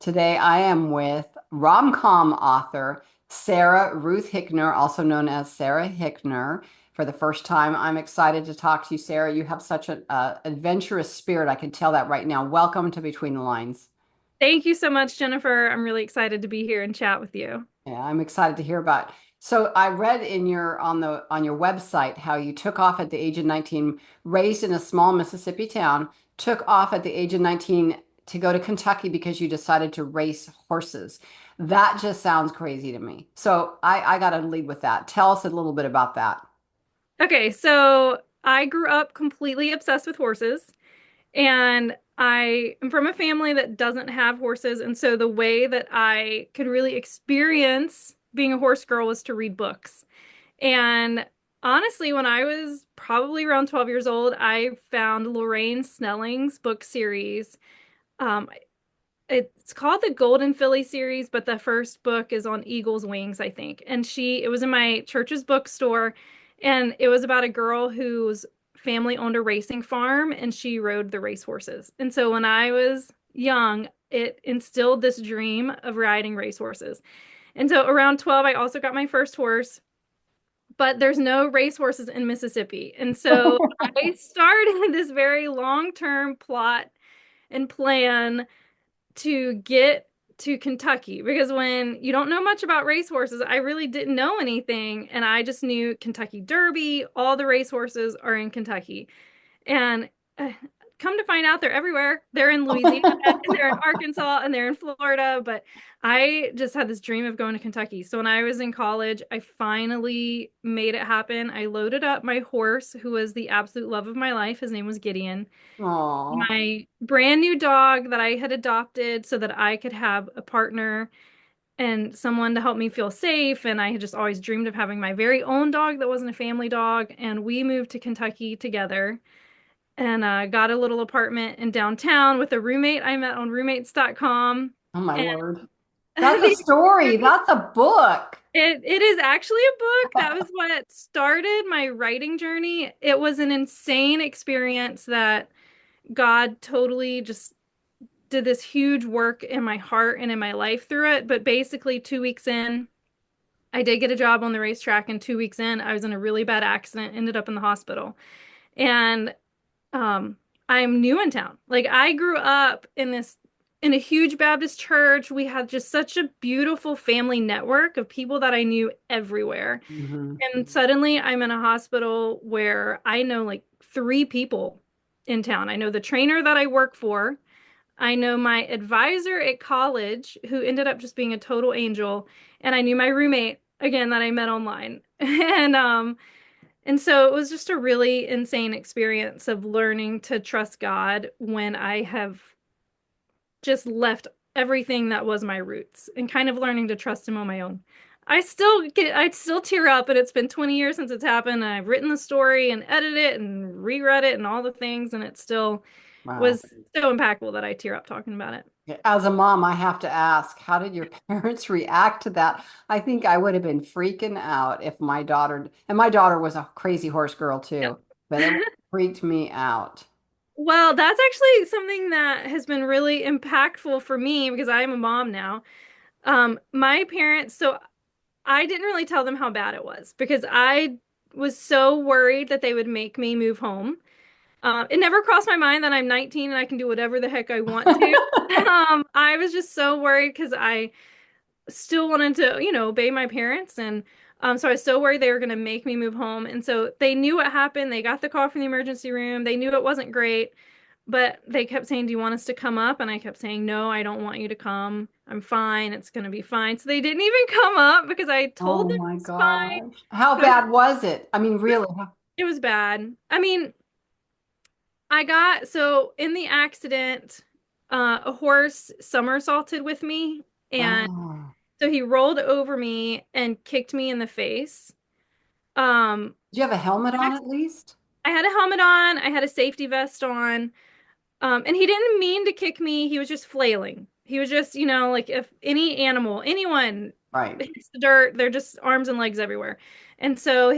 Today I am with rom-com author Sarah Ruth Hickner, also known as Sarah Hickner. For the first time, I'm excited to talk to you, Sarah. You have such an adventurous spirit. I can tell that right now. Welcome to Between the Lines. Thank you so much, Jennifer. I'm really excited to be here and chat with you. Yeah, I'm excited to hear about. So I read in your on your website how you took off at the age of 19, raised in a small Mississippi town, took off at the age of 19 to go to Kentucky because you decided to race horses. That just sounds crazy to me. So I got to lead with that. Tell us a little bit about that. Okay, so I grew up completely obsessed with horses, and I am from a family that doesn't have horses. And so the way that I could really experience being a horse girl was to read books. And honestly, when I was probably around 12 years old, I found Lorraine Snelling's book series. Um, it's called the Golden Filly series, but the first book is on Eagle's Wings, I think. And it was in my church's bookstore, and it was about a girl whose family owned a racing farm and she rode the racehorses. And so when I was young, it instilled this dream of riding racehorses. And so around 12, I also got my first horse, but there's no racehorses in Mississippi. And so I started this very long-term plot and plan to get to Kentucky because when you don't know much about racehorses, I really didn't know anything. And I just knew Kentucky Derby, all the racehorses are in Kentucky. And uh, come to find out, they're everywhere. They're in Louisiana, and they're in Arkansas, and they're in Florida. But I just had this dream of going to Kentucky. So when I was in college, I finally made it happen. I loaded up my horse, who was the absolute love of my life. His name was Gideon, Oh, my brand new dog that I had adopted so that I could have a partner and someone to help me feel safe. And I had just always dreamed of having my very own dog that wasn't a family dog. And we moved to Kentucky together and got a little apartment in downtown with a roommate I met on roommates.com. oh my And word. That's a story. That's a book. it is actually a book. That was what started my writing journey. It was an insane experience that God totally just did this huge work in my heart and in my life through it. But basically, 2 weeks in, I did get a job on the racetrack, and 2 weeks in, I was in a really bad accident, ended up in the hospital. And um, I'm new in town. Like I grew up in a huge Baptist church. We had just such a beautiful family network of people that I knew everywhere. Mhm. And suddenly I'm in a hospital where I know like three people in town. I know the trainer that I work for. I know my advisor at college, who ended up just being a total angel, and I knew my roommate again that I met online. And so it was just a really insane experience of learning to trust God when I have just left everything that was my roots and kind of learning to trust him on my own. I still tear up, and it's been 20 years since it's happened. And I've written the story and edited it and reread it and all the things, and it still Wow. was so impactful that I tear up talking about it. As a mom, I have to ask, how did your parents react to that? I think I would have been freaking out if my daughter was a crazy horse girl too, but it freaked me out. Well, that's actually something that has been really impactful for me because I am a mom now. My parents, so I didn't really tell them how bad it was because I was so worried that they would make me move home. It never crossed my mind that I'm 19 and I can do whatever the heck I want to. I was just so worried because I still wanted to, obey my parents. And so I was so worried they were going to make me move home. And so they knew what happened. They got the call from the emergency room. They knew it wasn't great, but they kept saying, "Do you want us to come up?" And I kept saying, "No, I don't want you to come. I'm fine. It's going to be fine." So they didn't even come up because I told Oh them my it's fine. gosh. How But bad was it? I mean, really? it was bad. I mean, so in the accident, a horse somersaulted with me, and Oh. so he rolled over me and kicked me in the face. Um, Do you have a helmet on at least? I had a helmet on, I had a safety vest on, and he didn't mean to kick me. He was just flailing. He was just, like if any animal, anyone Right. hits the dirt, they're just arms and legs everywhere. And so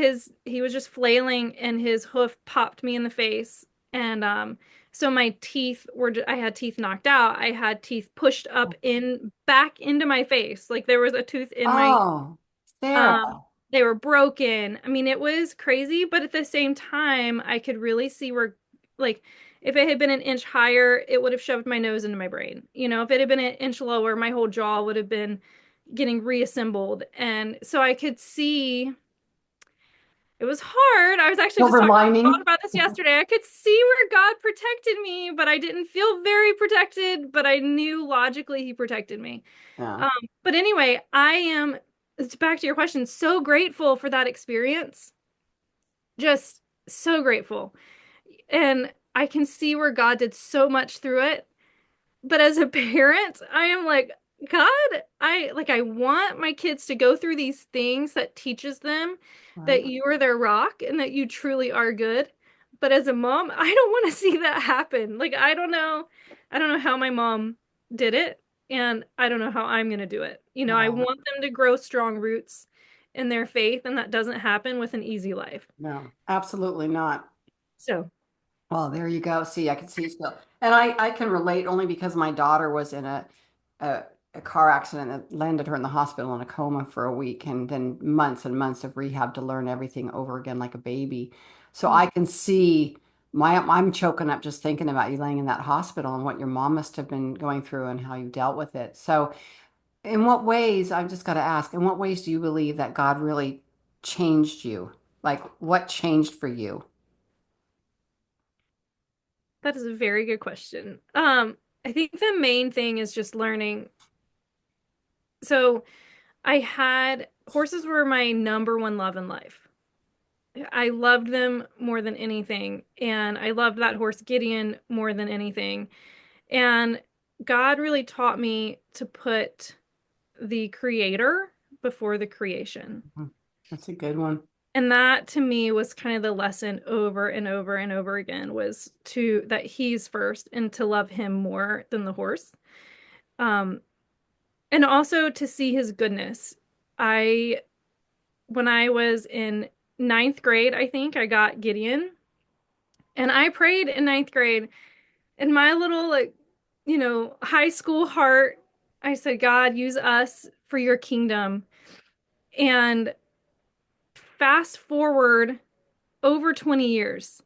he was just flailing, and his hoof popped me in the face. And So my teeth were, I had teeth knocked out. I had teeth pushed up in back into my face. Like there was a tooth in my, Oh, Sarah. um, they were broken. I mean, it was crazy, but at the same time, I could really see where, like, if it had been an inch higher, it would have shoved my nose into my brain. You know, if it had been an inch lower, my whole jaw would have been getting reassembled. And so I could see it was hard. I was actually just Silver talking to God lining. about this yesterday. I could see where God protected me, but I didn't feel very protected, but I knew logically he protected me. Yeah. Um, but anyway, I am, it's back to your question, so grateful for that experience. Just so grateful. And I can see where God did so much through it. But as a parent, I am like, God, I want my kids to go through these things that teaches them that Right. you are their rock and that you truly are good. But as a mom, I don't want to see that happen. Like I don't know how my mom did it, and I don't know how I'm gonna do it. You know, I Oh, want them to grow strong roots in their faith, and that doesn't happen with an easy life. no, absolutely not. So, Well, there you go. See, I can see still. And I can relate only because my daughter was in a, a car accident that landed her in the hospital in a coma for a week and then months and months of rehab to learn everything over again like a baby. So mm, I can see I'm choking up just thinking about you laying in that hospital and what your mom must have been going through and how you dealt with it. So in what ways, I've just got to ask, in what ways do you believe that God really changed you? Like what changed for you? that is a very good question. I think the main thing is just learning. So I had horses were my number one love in life. I loved them more than anything, and I loved that horse Gideon more than anything. And God really taught me to put the creator before the creation. Mhm. That's a good one. And that to me was kind of the lesson over and over and over again was to that he's first and to love him more than the horse. Um, and also to see his goodness. I when I was in ninth grade, I think I got Gideon. And I prayed in ninth grade in my little, like, high school heart. I said, God, use us for your kingdom. And fast forward over 20 years,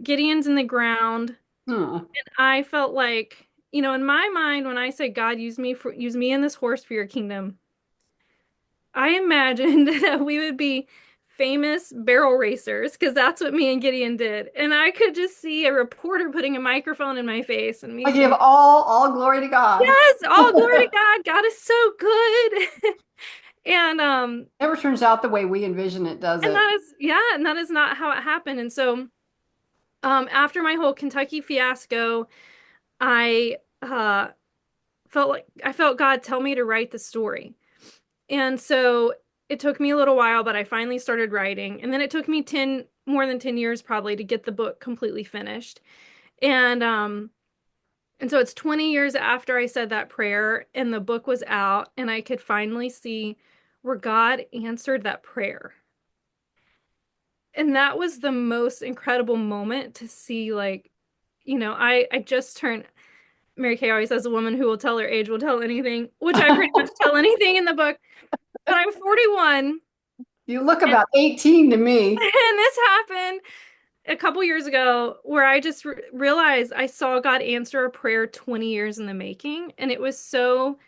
Gideon's in the ground. Hmm. And I felt like, in my mind, when I said, God, use me and this horse for your kingdom, I imagined that we would be famous barrel racers because that's what me and Gideon did. And I could just see a reporter putting a microphone in my face and me I give saying, all glory to God. yes, all glory to God. God is so good. And Never turns out the way we envision it, does and it? that is yeah, and that is not how it happened. And so after my whole Kentucky fiasco, I I felt God tell me to write the story. And so it took me a little while, but I finally started writing. And then it took me 10 more than 10 years probably to get the book completely finished. And so it's 20 years after I said that prayer and the book was out and I could finally see where God answered that prayer. And that was the most incredible moment to see like, I just turned Mary Kay always says a woman who will tell her age will tell anything, which I pretty much tell anything in the book. But I'm 41 You look and, about 18 to me. and this happened a couple years ago where I just realized I saw God answer a prayer 20 years in the making. And it was so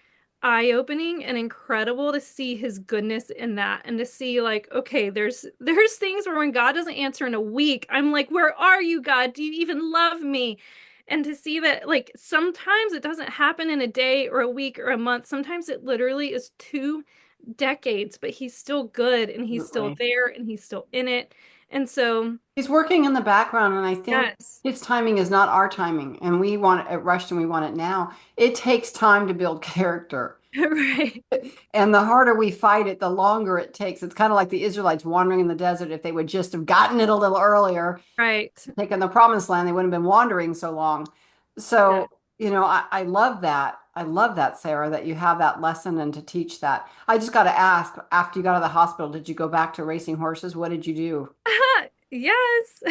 eye-opening and incredible to see his goodness in that and to see like, okay, there's things where when God doesn't answer in a week, I'm like, where are you, God? Do you even love me? And to see that like sometimes it doesn't happen in a day or a week or a month. Sometimes it literally is 2 decades, but he's still good and he's still Absolutely. there and he's still in it. And so, He's working in the background, and I think yes. his timing is not our timing, and we want it rushed and we want it now. It takes time to build character. Right. And the harder we fight it, the longer it takes. It's kind of like the Israelites wandering in the desert. If they would just have gotten it a little earlier, Right. taken the promised land, they wouldn't have been wandering so long. Yeah. So, I love that. I love that, Sarah, that you have that lesson and to teach that. I just got to ask, after you got out of the hospital, did you go back to racing horses? What did you do? Yes.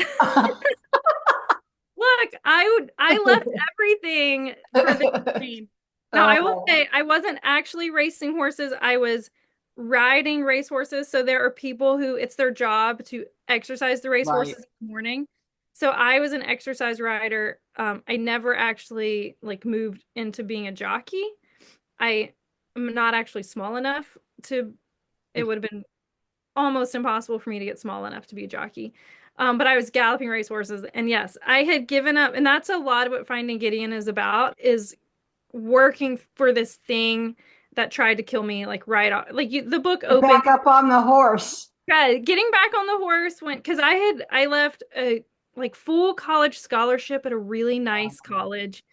look, I left everything for this dream. Now, I will Oh, say I wasn't actually racing horses. I was riding race horses. So there are people who it's their job to exercise the race right. horses in the morning. So I was an exercise rider. I never actually like moved into being a jockey. I am not actually small enough to, it would have been almost impossible for me to get small enough to be a jockey. But I was galloping racehorses, and yes, I had given up, and that's a lot of what Finding Gideon is about, is working for this thing that tried to kill me, like right off. Like the book Get opens. back up on the horse. Yeah, getting back on the horse went because I left a like full college scholarship at a really nice college.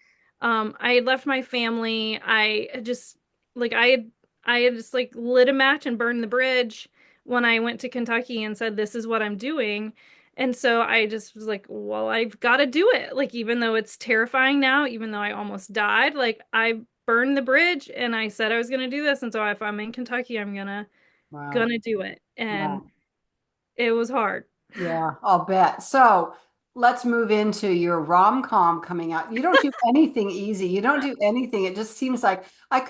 I had left my family. I had just like I had just like lit a match and burned the bridge when I went to Kentucky and said this is what I'm doing. And so I just was like, well, I've got to do it. Like even though it's terrifying now, even though I almost died, like I burned the bridge and I said I was going to do this. And so if I'm in Kentucky, I'm Wow. gonna do it. And Wow. it was hard. Yeah, I'll bet. So let's move into your rom-com coming out. You don't do anything easy. You don't do anything. It just seems like I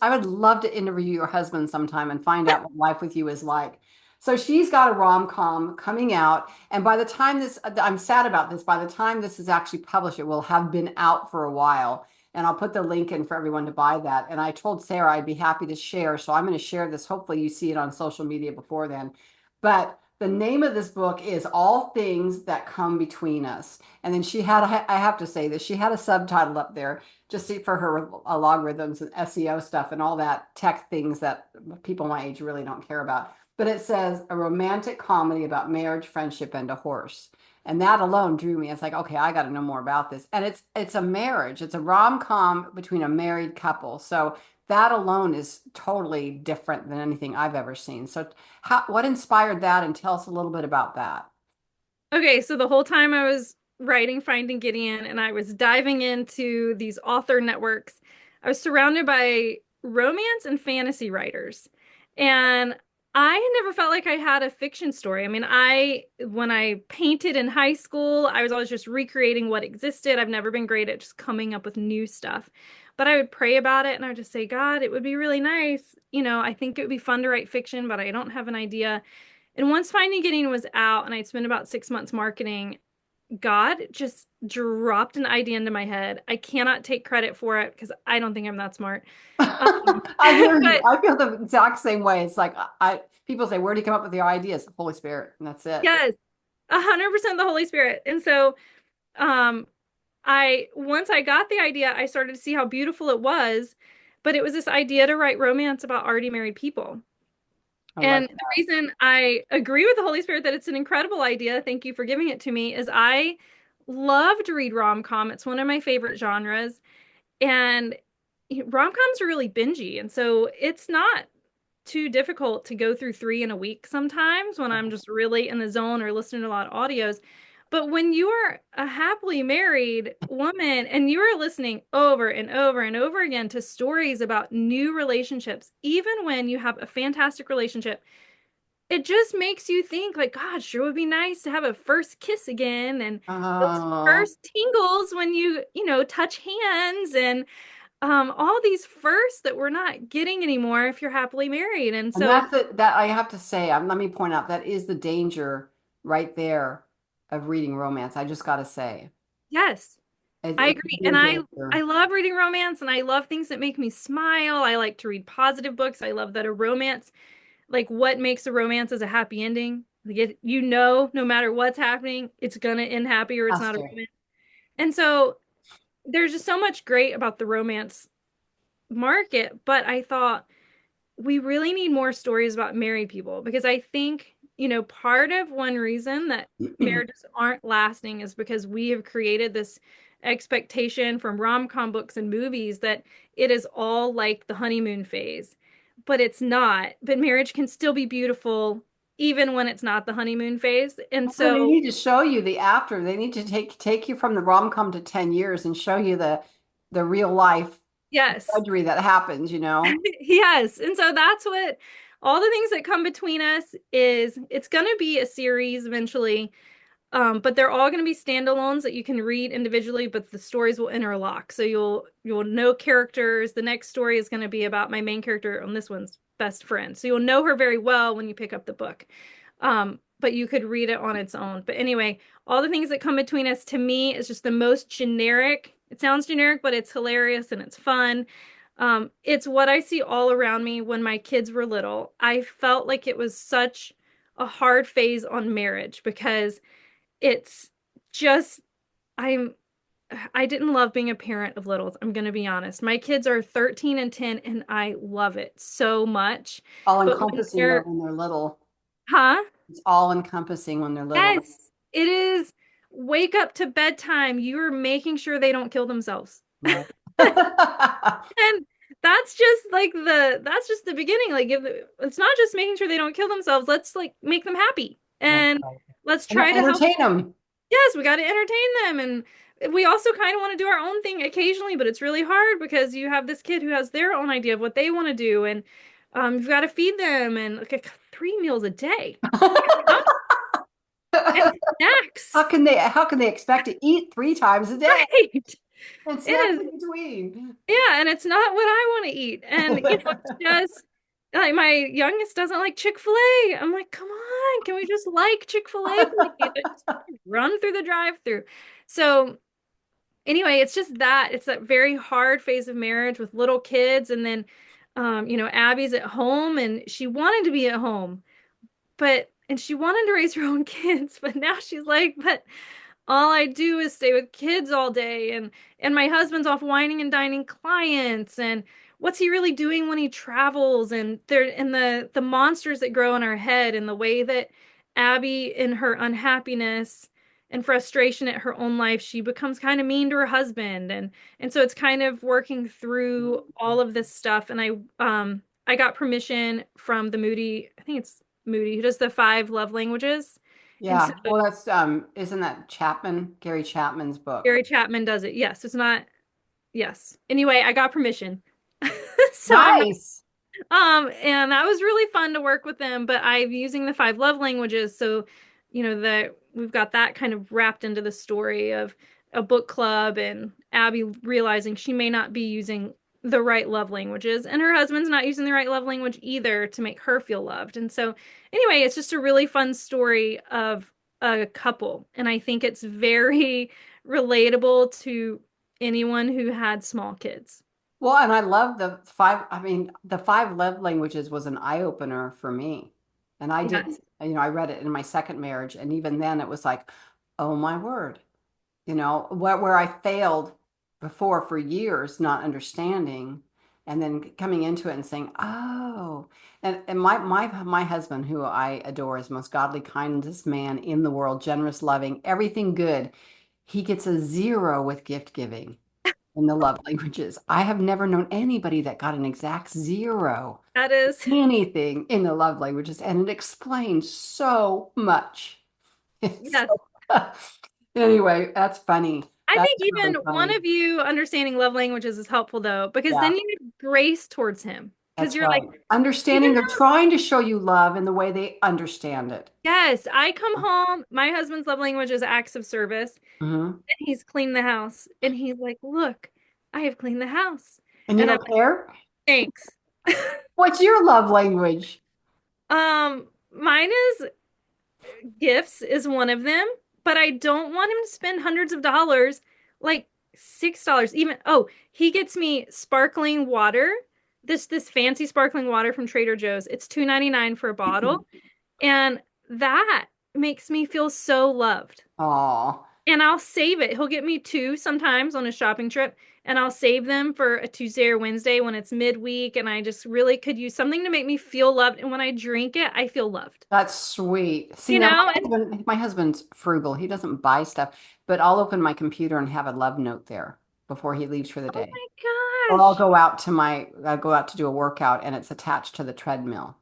would love to interview your husband sometime and find out what life with you is like. So she's got a rom-com coming out. And by the time I'm sad about this, by the time this is actually published, it will have been out for a while. And I'll put the link in for everyone to buy that. And I told Sarah I'd be happy to share. So I'm going to share this. Hopefully you see it on social media before then. But the name of this book is All Things That Come Between Us. And then I have to say this, she had a subtitle up there just for her logarithms and SEO stuff and all that tech things that people my age really don't care about. But it says a romantic comedy about marriage, friendship, and a horse. And that alone drew me. It's like, okay, I got to know more about this. And it's a marriage. It's a rom-com between a married couple. So that alone is totally different than anything I've ever seen. So what inspired that? And tell us a little bit about that. Okay, so the whole time I was writing Finding Gideon and I was diving into these author networks, I was surrounded by romance and fantasy writers. And I had never felt like I had a fiction story. I mean, when I painted in high school, I was always just recreating what existed. I've never been great at just coming up with new stuff. But I would pray about it and I would just say, God, it would be really nice. I think it would be fun to write fiction, but I don't have an idea. And once Finding Gideon was out and I'd spent about 6 months marketing, God just dropped an idea into my head. I cannot take credit for it because I don't think I'm that smart. I hear you. But I feel the exact same way. It's like people say, where do you come up with your ideas? The Holy Spirit, and that's it. yes, 100% the Holy Spirit. And so um I once I got the idea, I started to see how beautiful it was, but it was this idea to write romance about already married people. I like And the reason I agree with the Holy Spirit that it's an incredible idea, thank you for giving it to me, is I love to read rom-com. It's one of my favorite genres. And rom-coms are really bingey. And so it's not too difficult to go through three in a week sometimes when I'm just really in the zone or listening to a lot of audios. But when you are a happily married woman and you are listening over and over and over again to stories about new relationships, even when you have a fantastic relationship, it just makes you think like, God, sure would be nice to have a first kiss again and those that. first tingles when touch hands and all these firsts that we're not getting anymore if you're happily married. And And so, that's it. That I have to say, let me point out that is the danger right there of reading romance. I just got to say, yes, I it's a agree. And big I danger. love reading romance and I love things that make me smile. I like to read positive books. I love that a romance, like what makes a romance is a happy ending. Like no matter what's happening, it's gonna end happy or it's Has not a to. romance. And so there's just so much great about the romance market, but I thought we really need more stories about married people because I think, part of one reason that marriages aren't lasting is because we have created this expectation from rom-com books and movies that it is all like the honeymoon phase, but it's not. But marriage can still be beautiful even when it's not the honeymoon phase. And Well, they so, need to show you the after. They need to take you from the rom-com to 10 years and show you the real life yes. drudgery that happens, you know? Yes. And so that's what all the things that come between us is it's going to be a series eventually. But they're all going to be standalones that you can read individually, but the stories will interlock. So you'll know characters. The next story is going to be about my main character on this one's best friend. So you'll know her very well when you pick up the book. But you could read it on its own. But anyway, all the things that come between us to me is just the most generic. It sounds generic, but it's hilarious and it's fun. It's what I see all around me when my kids were little. I felt like it was such a hard phase on marriage because it's just I'm I didn't love being a parent of littles. I'm going to be honest. My kids are 13 and 10 and I love it so much. All But when encompassing though they're, when they're little. huh? It's all encompassing when they're little. Yes, it is wake up to bedtime. You're making sure they don't kill themselves. Right. And that's just the beginning. Like it's not just making sure they don't kill themselves. Let's like make them happy. That's And right. let's And try to help. entertain them. Yes, we got to entertain them. And we also kind of want to do our own thing occasionally, but it's really hard because you have this kid who has their own idea of what they want to do. And you've got to feed them and like 3 meals a day. Huh? And snacks. How can they expect to eat 3 times a day Right. and It snacks is. in between? Yeah, and it's not what I want to eat. And it's just like my youngest doesn't like Chick-fil-A. I'm like, come on, can we just like Chick-fil-A? Like, just run through the drive-through. So anyway, it's that very hard phase of marriage with little kids, and then Abby's at home and she wanted to be at home, and she wanted to raise her own kids, but now she's like, but all I do is stay with kids all day and my husband's off whining and dining clients and what's he really doing when he travels and the monsters that grow in our head and the way that Abby in her unhappiness and frustration at her own life she becomes kind of mean to her husband and so it's kind of working through all of this stuff and I got permission from the Moody I think it's Moody who does the 5 love languages and so Yeah. Well, that's isn't that Chapman, Gary Chapman's book? Gary Chapman does it. Yes, it's not. Yes. Anyway, I got permission. So Nice. and that was really fun to work with them, but I'm using the 5 love languages, so that we've got that kind of wrapped into the story of a book club and Abby realizing she may not be using the right love languages and her husband's not using the right love language either to make her feel loved. And so anyway, it's just a really fun story of a couple, and I think it's very relatable to anyone who had small kids. Well, and I love the five. I mean, the 5 love languages was an eye opener for me. And I didn't, Yes. I read it in my second marriage. And even then it was like, oh my word, where I failed before for years, not understanding, and then coming into it and saying, oh, and my husband, who I adore, is the most godly, kindest man in the world, generous, loving, everything good. He gets a 0 with gift giving in the love languages. I have never known anybody that got an exact 0 That is, anything in the love languages, and it explains so much. It's yes. so, anyway, that's funny. I That's think really even one funny. of you understanding love languages is helpful though, because Yeah, then you have grace towards him. Because that's you're like, right. Understanding even they're though, trying to show you love in the way they understand it. yes, I come home, my husband's love language is acts of service, Hmm. and he's cleaned the house. And he's like, look, I have cleaned the house. And you And I'm don't like, care? thanks. What's your love language? Mine is gifts is one of them, but I don't want him to spend hundreds of dollars, like $6 even. Oh, he gets me sparkling water. This fancy sparkling water from Trader Joe's. It's $2.99 for a bottle, and that makes me feel so loved. Oh, And I'll save it. He'll get me two sometimes on a shopping trip, and I'll save them for a Tuesday or Wednesday when it's midweek, and I just really could use something to make me feel loved. And when I drink it, I feel loved. that's sweet. See, You now know? my husband's frugal. He doesn't buy stuff, but I'll open my computer and have a love note there before he leaves for the Oh day. my Or gosh. I'll go out to do a workout and it's attached to the treadmill.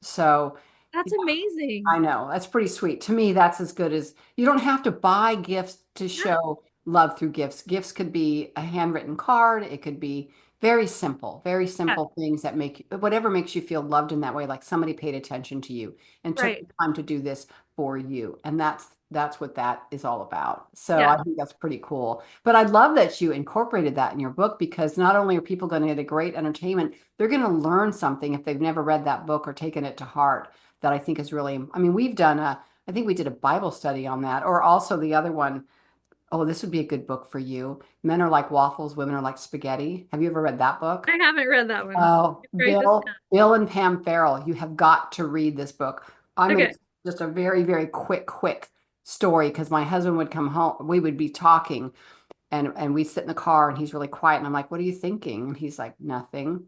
So That's yeah, I amazing. know that's pretty sweet. To me, that's as good as you don't have to buy gifts to No. show love through gifts. Gifts could be a handwritten card. It could be very Yeah, simple things that make whatever makes you feel loved in that way, like somebody paid attention to you and took right. the time to do this for you. And That's what that is all about. So Yeah. I think that's pretty cool. But I love that you incorporated that in your book because not only are people going to get a great entertainment, they're going to learn something if they've never read that book or taken it to heart. That I think is really, I mean, I think we did a Bible study on that, or also the other one. Oh, this would be a good book for you. Men Are Like Waffles, Women Are Like Spaghetti. Have you ever read that book? I haven't read that one. Oh, Write this Bill and Pam Farrell, you have got to read this book. I'm down. going to Okay. just a very, very quick story because my husband would come home. We would be talking and we sit in the car and he's really quiet. And I'm like, what are you thinking? And he's like, nothing.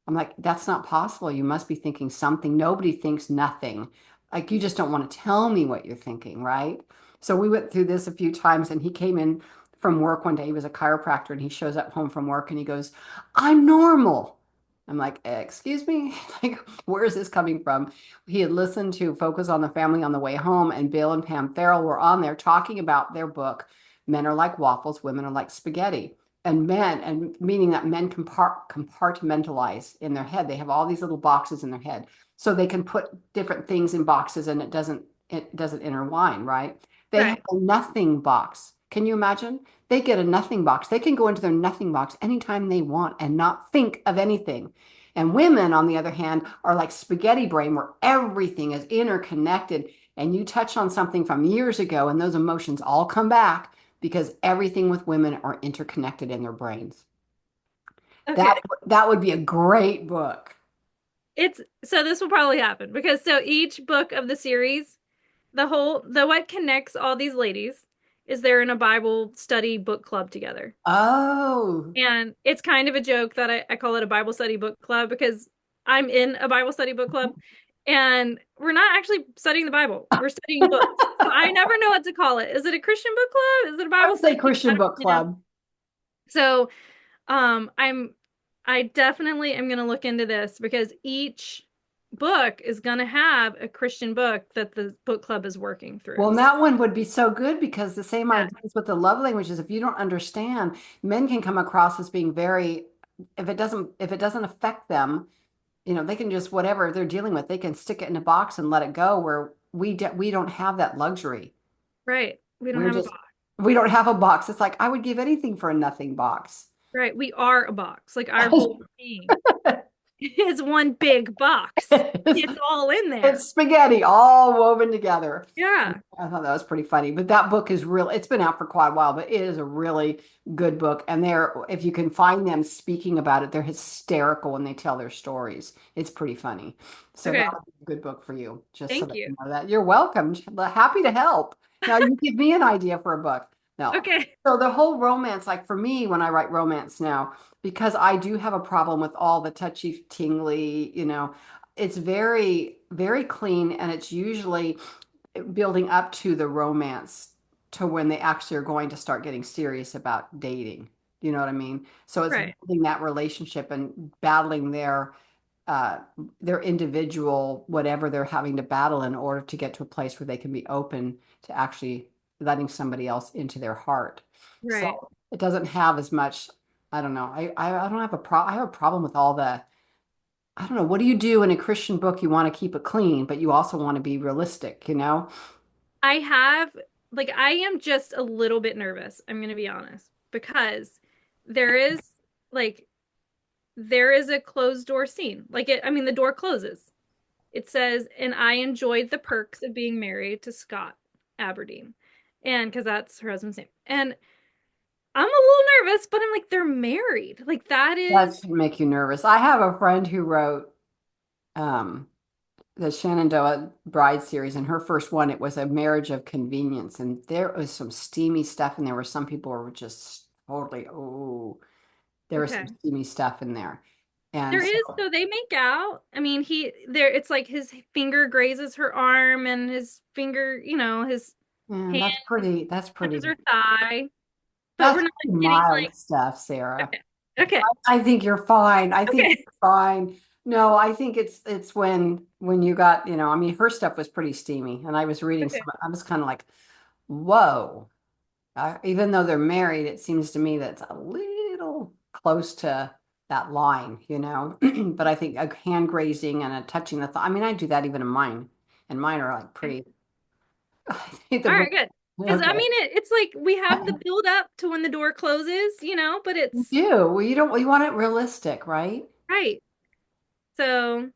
I'm like, that's not possible. You must be thinking something. Nobody thinks nothing. Like, you just don't want to tell me what you're thinking, right? So we went through this a few times and he came in from work one day. He was a chiropractor and he shows up home from work and he goes, I'm normal. I'm like, excuse me? Like, where is this coming from? He had listened to Focus on the Family on the way home, and Bill and Pam Farrell were on there talking about their book, Men Are Like Waffles, Women Are Like Spaghetti. And meaning that men compartmentalize in their head. They have all these little boxes in their head. So they can put different things in boxes and it doesn't intertwine, right? They have Right. a nothing box. Can you imagine? They get a nothing box. They can go into their nothing box anytime they want and not think of anything. And women, on the other hand, are like spaghetti brain where everything is interconnected. And you touch on something from years ago, and those emotions all come back because everything with women are interconnected in their brains. That Okay. that would be a great book. It's so this will probably happen because so each book of the series, the what connects all these ladies is they're in a Bible study book club together. Oh, And it's kind of a joke that I call it a Bible study book club because I'm in a Bible study book club and we're not actually studying the Bible. We're studying books. So I never know what to call it. Is it a Christian book club? Is it a I Bible would say study? I Christian don't, book club. So I definitely am gonna look into this because each book is gonna have a Christian book that the book club is working Well, through. and So, that one would be so good because the same yeah, ideas with the love languages, if you don't understand, men can come across as being very, if it doesn't affect them, they can just whatever they're dealing with, they can stick it in a box and let it go where we don't have that luxury. right. We don't We're have a just box. we don't have a box. It's like I would give anything for a nothing box. Right. We are a box. Like our whole being is one big box. It's all in there. It's spaghetti all woven together. Yeah. I thought that was pretty funny. But that book is real. It's been out for quite a while, but it is a really good book. And if you can find them speaking about it, they're hysterical when they tell their stories. It's pretty funny. So that Okay. would be a good book for you, just so Thank that you. you know that. You're welcome. Happy to help. Now you give me an idea for a book. No. Okay. So the whole romance, like for me, when I write romance now, because I do have a problem with all the touchy tingly, it's very, very clean and it's usually building up to the romance to when they actually are going to start getting serious about dating. You know what I mean? So it's Right. building that relationship and battling uh, their individual whatever they're having to battle in order to get to a place where they can be open to actually letting somebody else into their heart. Right. So it doesn't have as much. I don't know. I don't have I have a problem with all the. I don't know. What do you do in a Christian book? You want to keep it clean, but you also want to be realistic, you know? I have I am just a little bit nervous, I'm gonna be honest, because there is like there is a closed door scene. I mean, the door closes. It says, and I enjoyed the perks of being married to Scott Aberdeen. And because that's her husband's name. And I'm a little nervous, but I'm like, they're married. Like that That is should make you nervous. I have a friend who wrote um, the Shenandoah Bride series, and her first one, it was a marriage of convenience. And there was some steamy stuff, and there were some people who were just totally, oh, there was some okay. steamy stuff in there. And There so, is, so they make out. I mean, it's like his finger grazes her arm and his finger, his yeah, hand that's pretty, touches her thigh. But we're that's not pretty getting mild stuff, Sarah. okay. Okay. I think you're fine. I think Okay. you're fine. No, I think it's when you got, I mean, her stuff was pretty steamy, and I was reading some. Okay. I was kind of like, whoa. Even though they're married, it seems to me that's a little close to that line. But I think a hand grazing and a touching the thigh. I mean, I do that even in mine, and mine are like Okay. pretty. I think the All book right, good. Because I Okay. mean, it's like we have the build up to when the door closes, but You it's do. Well, you don't, you want it realistic, right? right. So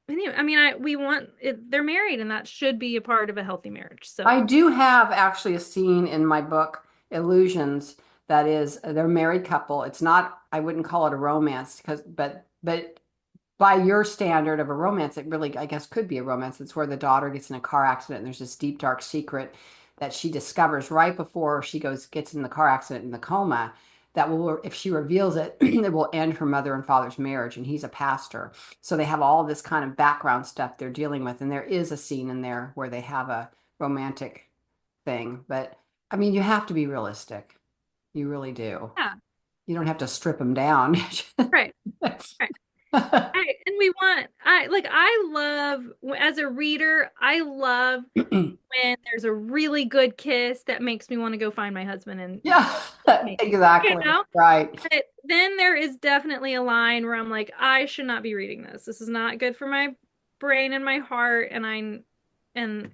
anyway, I mean, we want it, they're married, and that should be a part of a healthy marriage. So, I do have actually a scene in my book, Illusions, that is they're a married couple. It's not, I wouldn't call it a romance because, but by your standard of a romance, it really, I guess, could be a romance. It's where the daughter gets in a car accident and there's this deep, dark secret that she discovers right before she gets in the car accident in the coma that will, if she reveals it, it will end her mother and father's marriage. And he's a pastor. So they have all this kind of background stuff they're dealing with. And there is a scene in there where they have a romantic thing. But I mean, you have to be realistic. You really do. yeah, You don't have to strip them down. right, right. And we want, I love, as a reader, I love when there's a really good kiss that makes me want to go find my husband and Yeah, kiss me. You exactly. know? Right. But then there is definitely a line where I'm like, I should not be reading this. This is not good for my brain and my heart, and I and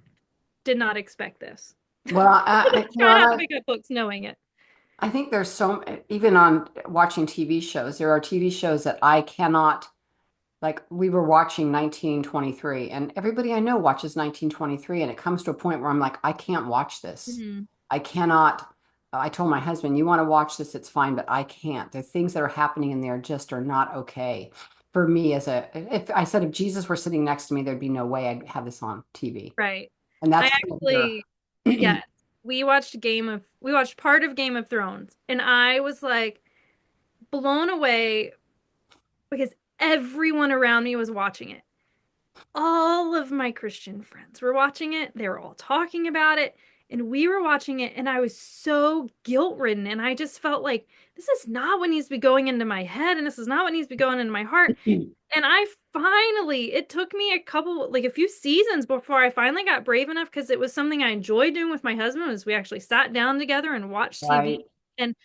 did not expect this. Well, Try not to pick up books knowing it. I think there's so, even on watching TV shows, there are TV shows that I cannot, like we were watching 1923 and everybody I know watches 1923 and it comes to a point where I'm like, I can't watch this. Mhm. I cannot. I told my husband, you want to watch this, it's fine, but I can't. The things that are happening in there just are not okay for me as a, if I said if Jesus were sitting next to me, there'd be no way I'd have this on TV. Right. And I that's kind of your, actually, yes, we watched part of Game of Thrones, and I was like blown away because everyone around me was watching it. All of my Christian friends were watching it. They were all talking about it, and we were watching it, and I was so guilt-ridden, and I just felt like this is not what needs to be going into my head, and this is not what needs to be going into my heart. And I finally, it took me a few seasons before I finally got brave enough because it was something I enjoyed doing with my husband was we actually sat down together and watched TV. right. And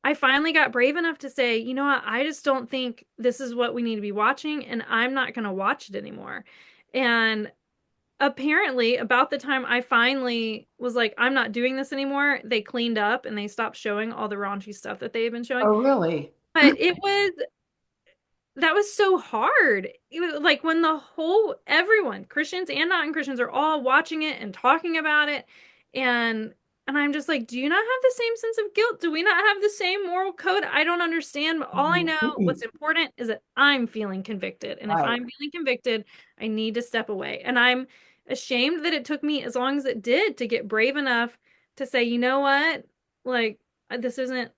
I finally got brave enough to say, you know what, I just don't think this is what we need to be watching, and I'm not going to watch it anymore. And apparently, about the time I finally was like, I'm not doing this anymore, they cleaned up and they stopped showing all the raunchy stuff that they had been showing. Oh, really? But it was that was so hard. It was like when the whole everyone, Christians and non-Christians, are all watching it and talking about it, and I'm just like, do you not have the same sense of guilt? Do we not have the same moral code? I don't understand. But all I know, what's important is that I'm feeling convicted, and if Right. I'm feeling convicted, I need to step away. And I'm ashamed that it took me as long as it did to get brave enough to say, you know what, like this isn't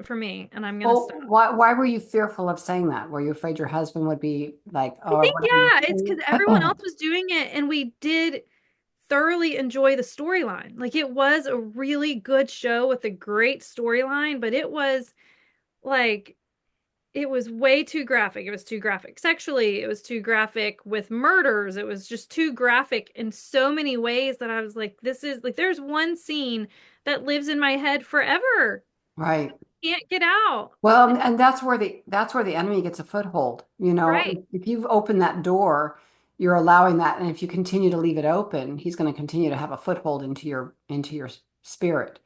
for me, and I'm gonna Well, stop. why were you fearful of saying that? Were you afraid your husband would be like, I oh, think, what are you yeah, it's because everyone saying? else was doing it, and we did thoroughly enjoy the storyline. Like, it was a really good show with a great storyline, but like, it was way too graphic. It was too graphic sexually. It was too graphic with murders. It was just too graphic in so many ways that I was like, this is like, there's one scene that lives in my head forever. Right. Can't get out. Well, and that's where the enemy gets a foothold. You know, Right, if you've opened that door, you're allowing that, and if you continue to leave it open, he's going to continue to have a foothold into your spirit.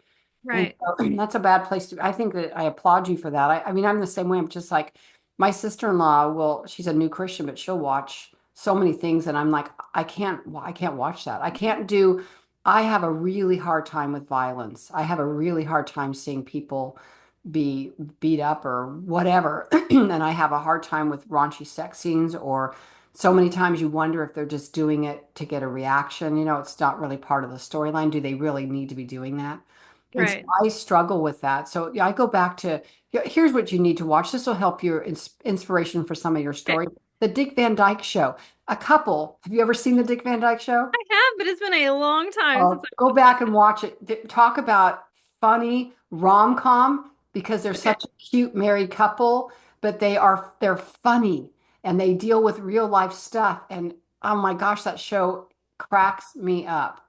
And right, so that's a bad place to. I think that I applaud you for that. I mean, I'm the same way. I'm just like my sister-in-law will, she's a new Christian, but she'll watch so many things, and I'm like, I can't watch that. I can't do. I have a really hard time with violence. I have a really hard time seeing people be beat up or whatever. And I have a hard time with raunchy sex scenes, or so many times you wonder if they're just doing it to get a reaction. You know, it's not really part of the storyline. Do they really need to be doing that? And so right. I struggle with that. So yeah, I go back to here's what you need to watch. This will help your inspiration for some of your Okay. story. The Dick Van Dyke Show. A couple. Have you ever seen the Dick Van Dyke Show? I have, but it's been a long time since I Go watched back and watch it. Talk about funny rom-com because they're it. Okay. such a cute married couple, but they're funny and they deal with real life stuff. And oh my gosh, that show cracks me up.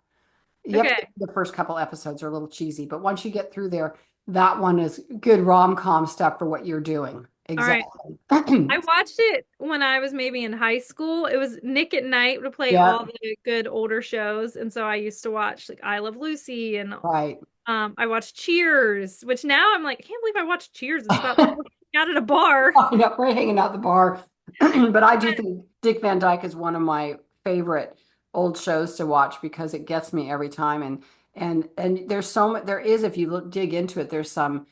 You have to Okay. get through the first couple episodes are a little cheesy, but once you get through there, that one is good rom-com stuff for what you're doing. All right. Exactly. I watched it when I was maybe in high school. It was Nick at Night would play Yeah, all the good older shows, and so I used to watch like I Love Lucy and right. I watched Cheers, which now I'm like, I can't believe I watched Cheers. It's about people hanging out at a bar. I know we're hanging out the bar, but I do think Dick Van Dyke is one of my favorite old shows to watch because it gets me every time. And there's so much there is if you dig into it, there's some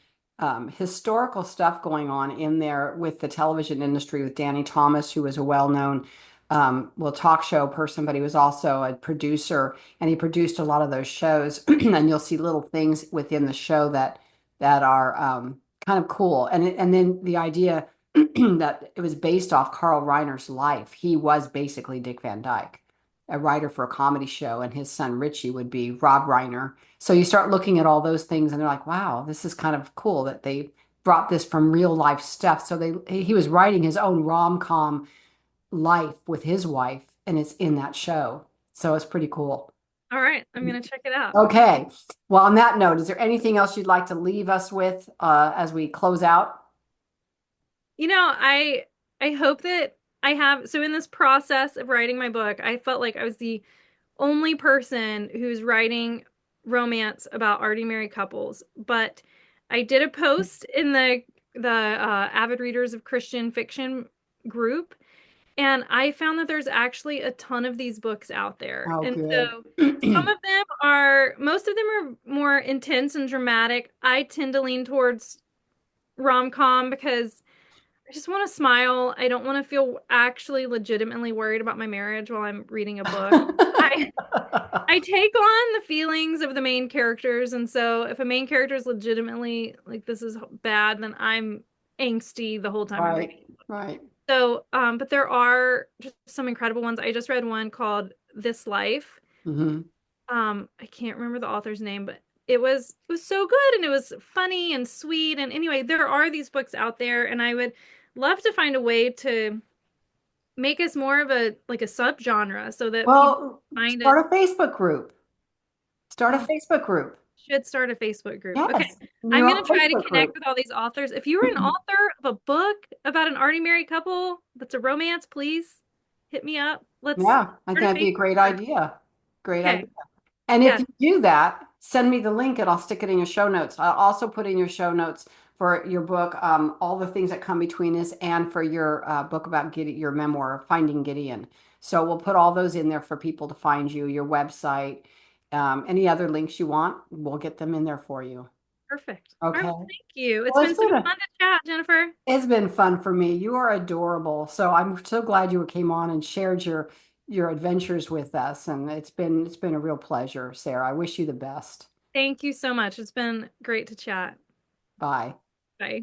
historical stuff going on in there with the television industry with Danny Thomas, who was a well-known well talk show person, but he was also a producer and he produced a lot of those shows. And you'll see little things within the show that are kind of cool. And then the idea that it was based off Carl Reiner's life. He was basically Dick Van Dyke, a writer for a comedy show, and his son Richie would be Rob Reiner. So you start looking at all those things, and they're like, "Wow, this is kind of cool that they brought this from real life stuff." So he was writing his own rom-com life with his wife, and it's in that show. So it's pretty cool. All right, I'm gonna check it out. Okay. Well, on that note, is there anything else you'd like to leave us with as we close out? You know, I hope that I have so in this process of writing my book, I felt like I was the only person who's writing romance about already married couples. But I did a post in the avid readers of Christian fiction group, and I found that there's actually a ton of these books out there. Oh, And good. so some of them are, most of them are more intense and dramatic. I tend to lean towards rom-com because I just want to smile. I don't want to feel actually legitimately worried about my marriage while I'm reading a book. I I take on the feelings of the main characters, and so if a main character is legitimately like this is bad, then I'm angsty the whole time I'm reading. Right, right. So, but there are just some incredible ones. I just read one called This Life. Hmm. I can't remember the author's name, but it was so good and it was funny and sweet. And anyway, there are these books out there, and I would love to find a way to make us more of a like a subgenre so that people Well, find it. start a Facebook group. Start a Oh, Facebook group. should start a Facebook group. Okay. Yes, I'm your going own to try to Facebook connect group. with all these authors. If you're an author of a book about an already married couple that's a romance, please hit me up. Let's Yeah, I think start a that'd be a Facebook great group. idea. Great Okay. idea. And if Yes, you do that, send me the link and I'll stick it in your show notes. I'll also put in your show notes for your book, all the things that come between us, and for your book about Gideon, your memoir, Finding Gideon. So we'll put all those in there for people to find you, your website, any other links you want, we'll get them in there for you. perfect. All Okay. right, well, thank you. It's Well, been so fun to chat, Jennifer. it's been fun for me. You are adorable. So I'm so glad you came on and shared your adventures with us. And it's been a real pleasure, Sarah. I wish you the best. Thank you so much. It's been great to chat. Bye. Bye.